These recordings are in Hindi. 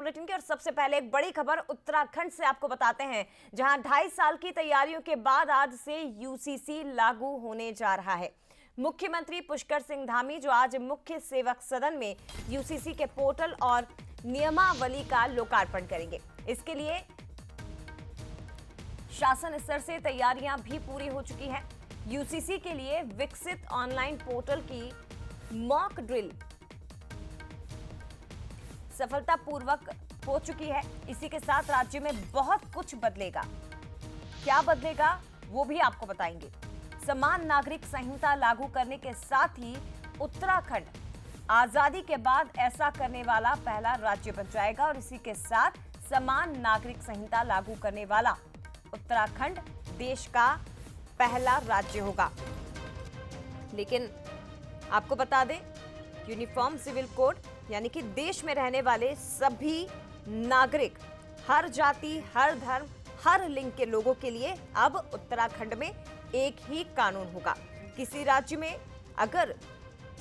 बुलेटिन की और सबसे पहले एक बड़ी खबर उत्तराखंड से आपको बताते हैं, जहां 2.5 साल की तैयारियों के बाद आज से यूसीसी लागू होने जा रहा है। मुख्यमंत्री पुष्कर सिंह धामी जो आज मुख्य सेवक सदन में यूसीसी के पोर्टल और नियमावली का लोकार्पण करेंगे। इसके लिए शासन स्तर से तैयारियां भी पूरी हो चुकी हैं। यूसीसी के लिए विकसित ऑनलाइन पोर्टल की मॉक ड्रिल सफलतापूर्वक हो चुकी है। इसी के साथ राज्य में बहुत कुछ बदलेगा। क्या बदलेगा वो भी आपको बताएंगे। समान नागरिक संहिता लागू करने के साथ ही उत्तराखंड आजादी के बाद ऐसा करने वाला पहला राज्य बन जाएगा और इसी के साथ समान नागरिक संहिता लागू करने वाला उत्तराखंड देश का पहला राज्य होगा। लेकिन आपको बता दें, यूनिफॉर्म सिविल कोड यानी कि देश में रहने वाले सभी नागरिक, हर जाति, हर धर्म, हर लिंग के लोगों के लिए अब उत्तराखंड में एक ही कानून होगा। किसी राज्य में अगर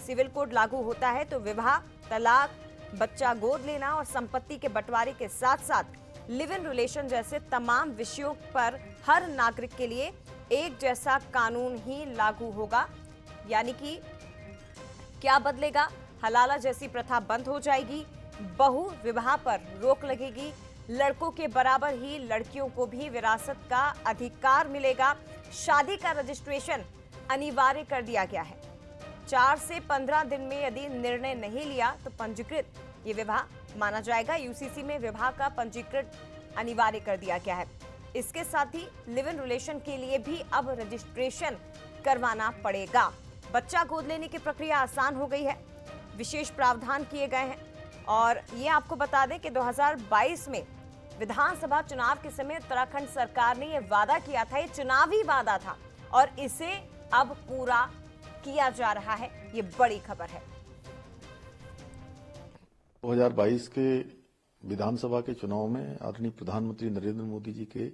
सिविल कोड लागू होता है तो विवाह, तलाक, बच्चा गोद लेना और संपत्ति के बंटवारे के साथ साथ लिव इन रिलेशन जैसे तमाम विषयों पर हर नागरिक के लिए एक जैसा कानून ही लागू होगा। यानी कि क्या बदलेगा? हलाला जैसी प्रथा बंद हो जाएगी, बहु विवाह पर रोक लगेगी, लड़कों के बराबर ही लड़कियों को भी विरासत का अधिकार मिलेगा, शादी का रजिस्ट्रेशन अनिवार्य कर दिया गया है। 4 से 15 दिन में यदि निर्णय नहीं लिया तो पंजीकृत ये विवाह माना जाएगा। यूसीसी में विवाह का पंजीकृत अनिवार्य कर दिया गया है। इसके साथ ही लिव इन रिलेशन के लिए भी अब रजिस्ट्रेशन करवाना पड़ेगा। बच्चा गोद लेने की प्रक्रिया आसान हो गई है, विशेष प्रावधान किए गए हैं। और ये आपको बता दें कि 2022 में विधानसभा चुनाव के समय उत्तराखंड सरकार ने यह वादा किया था, ये चुनावी वादा था और इसे अब पूरा किया जा रहा है। ये बड़ी खबर है। 2022 के विधानसभा के चुनाव में आदरणीय प्रधानमंत्री नरेंद्र मोदी जी के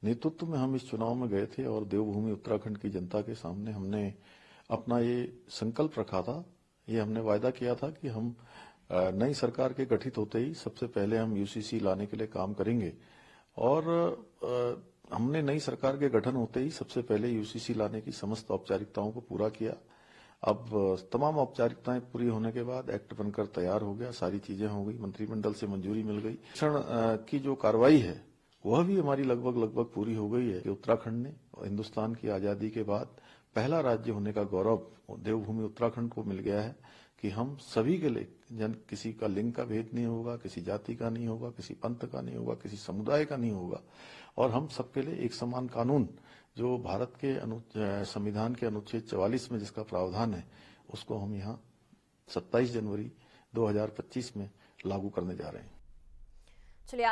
नेतृत्व में हम इस चुनाव में गए थे और देवभूमि उत्तराखंड की जनता के सामने हमने अपना ये संकल्प रखा था, ये हमने वायदा किया था कि हम नई सरकार के गठित होते ही सबसे पहले हम यूसीसी लाने के लिए काम करेंगे। और हमने नई सरकार के गठन होते ही सबसे पहले यूसीसी लाने की समस्त औपचारिकताओं को पूरा किया। अब तमाम औपचारिकताएं पूरी होने के बाद एक्ट बनकर तैयार हो गया, सारी चीजें हो गई, मंत्रिमंडल से मंजूरी मिल गई। की जो कार्रवाई है वह भी हमारी लगभग पूरी हो गई है कि उत्तराखंड ने हिंदुस्तान की आजादी के बाद पहला राज्य होने का गौरव देवभूमि उत्तराखंड को मिल गया है कि हम सभी के लिए किसी का लिंग का भेद नहीं होगा, किसी जाति का नहीं होगा, किसी पंथ का नहीं होगा, किसी समुदाय का नहीं होगा और हम सबके लिए एक समान कानून जो भारत के संविधान के अनुच्छेद 44 में जिसका प्रावधान है उसको हम यहाँ 27 जनवरी 2025 में लागू करने जा रहे हैं। चलिए